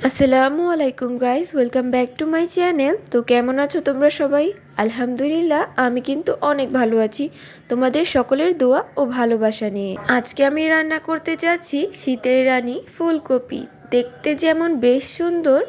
আসসালামু আলাইকুম guys, welcome back to my channel. তো কেমন আছো তোমরা সবাই? আলহামদুলিল্লাহ, আমি কিন্তু অনেক ভালো আছি তোমাদের সকলের দোয়া ও ভালোবাসা নিয়ে। আজকে আমি রান্না করতে যাচ্ছি শীতের রানী ফুলকপি। দেখতে যেমন বেশ সুন্দর,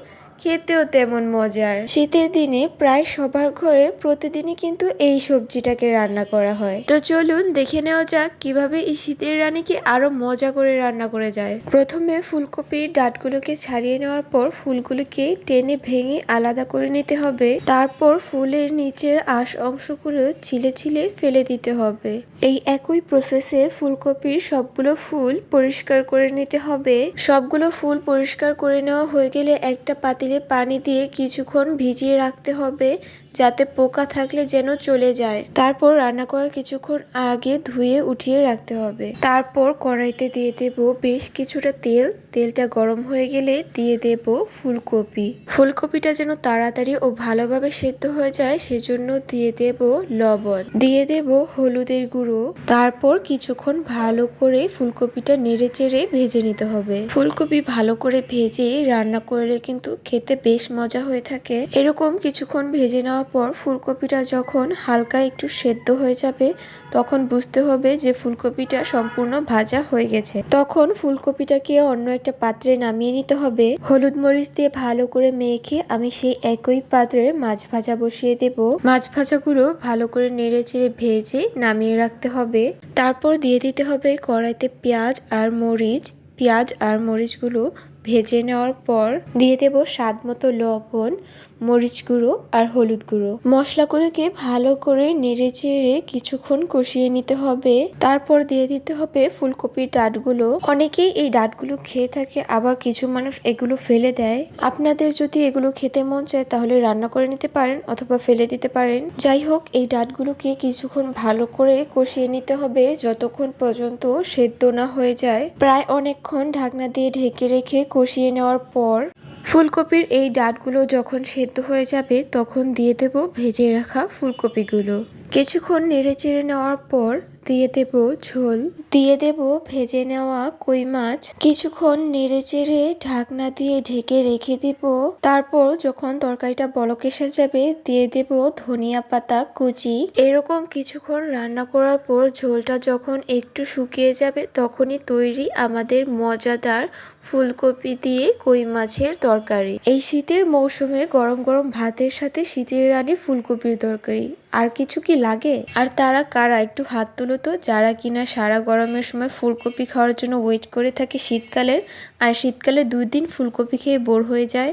খেতেও তেমন মজার। শীতের দিনে প্রায় সবার ঘরে প্রতিদিনই কিন্তু এই সবজিটাকে রান্না করা হয়। তো চলুন দেখে নেওয়া যাক কিভাবে এই শীতের রানীকে আরো মজা করে রান্না করে যায়। প্রথমে ফুলকপির ডাঁটগুলোকে ছাড়িয়ে নেওয়ার পর ফুলগুলোকে টেনে ভেঙে আলাদা করে নিতে হবে। তারপর ফুলের নিচের আঁশ অংশগুলো ছিলে ছিলে ফেলে দিতে হবে। এই একই প্রসেসে ফুলকপির সবগুলো ফুল পরিষ্কার করে নিতে হবে। সবগুলো ফুল পরিষ্কার করে নেওয়া হয়ে গেলে একটা পাতিলে পানি দিয়ে কিছুক্ষণ ভিজিয়ে রাখতে হবে, যাতে পোকা থাকলে যেন চলে যায়। তারপর রান্না করার কিছুক্ষণ আগে ধুয়ে উঠিয়ে রাখতে হবে। তারপর কড়াইতে দিয়ে দেব বেশ কিছুটা তেল। তেলটা গরম হয়ে গেলে দিয়ে দেব ফুলকপি। ফুলকপিটা যেন তাড়াতাড়ি ও ভালোভাবে সেদ্ধ হয়ে যায় সেজন্য দিয়ে দেব লবণ, দিয়ে দেব হলুদের গুঁড়ো। তারপর কিছুক্ষণ ভালো করে ফুলকপিটা নেড়ে চেড়ে ভেজে নিতে হবে। ফুলকপি ভালো করে ভেজে রান্না করলে কিন্তু খেতে বেশ মজা হয়ে থাকে। এরকম কিছুক্ষণ ভেজে নেওয়ার পর ফুলকপিটা যখন হালকা একটু সেদ্ধ হয়ে যাবে তখন বুঝতে হবে যে ফুলকপিটা সম্পূর্ণ ভাজা হয়ে গেছে। তখন ফুলকপিটাকে অন্য একটা পাত্রে নামিয়ে নিতে হবে। হলুদ মরিচ দিয়ে ভালো করে মেখে আমি সেই একই পাত্রে মাছ ভাজা বসিয়ে দেব। মাছ ভাজাগুলো ভালো করে নেড়ে চেড়ে ভেজে নামিয়ে রাখতে হবে। তারপর দিয়ে দিতে হবে কড়াইতে পেঁয়াজ আর মরিচগুলো ভেজে নেওয়ার পর দিয়ে দেব স্বাদ মতো লবণ, মরিচ গুঁড়ো আর হলুদ গুঁড়ো। মশলাগুলোকে ভালো করে নেড়ে চেড়ে কিছুক্ষণ কষিয়ে নিতে হবে। তারপর দিয়ে দিতে হবে ফুলকপির ডাঁটগুলো। অনেকেই এই ডাঁটগুলো খেয়ে থাকে, আবার কিছু মানুষ এগুলো ফেলে দেয়। আপনাদের যদি এগুলো খেতে মন চায় তাহলে রান্না করে নিতে পারেন অথবা ফেলে দিতে পারেন। যাই হোক, এই ডাঁটগুলোকে কিছুক্ষণ ভালো করে কষিয়ে নিতে হবে যতক্ষণ পর্যন্ত সেদ্ধ না হয়ে যায়। প্রায় অনেকক্ষণ ঢাকনা দিয়ে ঢেকে রেখে কষিয়ে নেওয়ার পর ফুলকপির এই ডাঁটগুলো যখন সেদ্ধ হয়ে যাবে তখন দিয়ে দেব ভেজে রাখা ফুলকপিগুলো। কিছুক্ষণ নেড়ে চেড়ে নেওয়ার পর দিয়ে দেব ঝোল, দিয়ে দেব ভেজে নেওয়া কই মাছ। কিছুক্ষণ নেড়ে চেড়ে ঢাকনা দিয়ে ঢেকে রেখে দিব। তারপর যখন তরকারিটা বলক এসে যাবে দিয়ে দেব ধনিয়া পাতা কুচি। এরকম কিছুক্ষণ রান্না করার পর ঝোলটা যখন একটু শুকিয়ে যাবে তখনই তৈরি আমাদের মজাদার ফুলকপি দিয়ে কই মাছের তরকারি। এই শীতের মৌসুমে গরম গরম ভাতের সাথে শীতের রানী ফুলকপির তরকারি আর কিছু কি লাগে? আর তারা কারা একটু হাত তুলো তো, যারা কিনা সারা গরমের সময় ফুলকপি খাওয়ার জন্য ওয়েট করে থাকে শীতকালের, আর শীতকালে 2 দিন ফুলকপি খেয়ে বোর হয়ে যায়।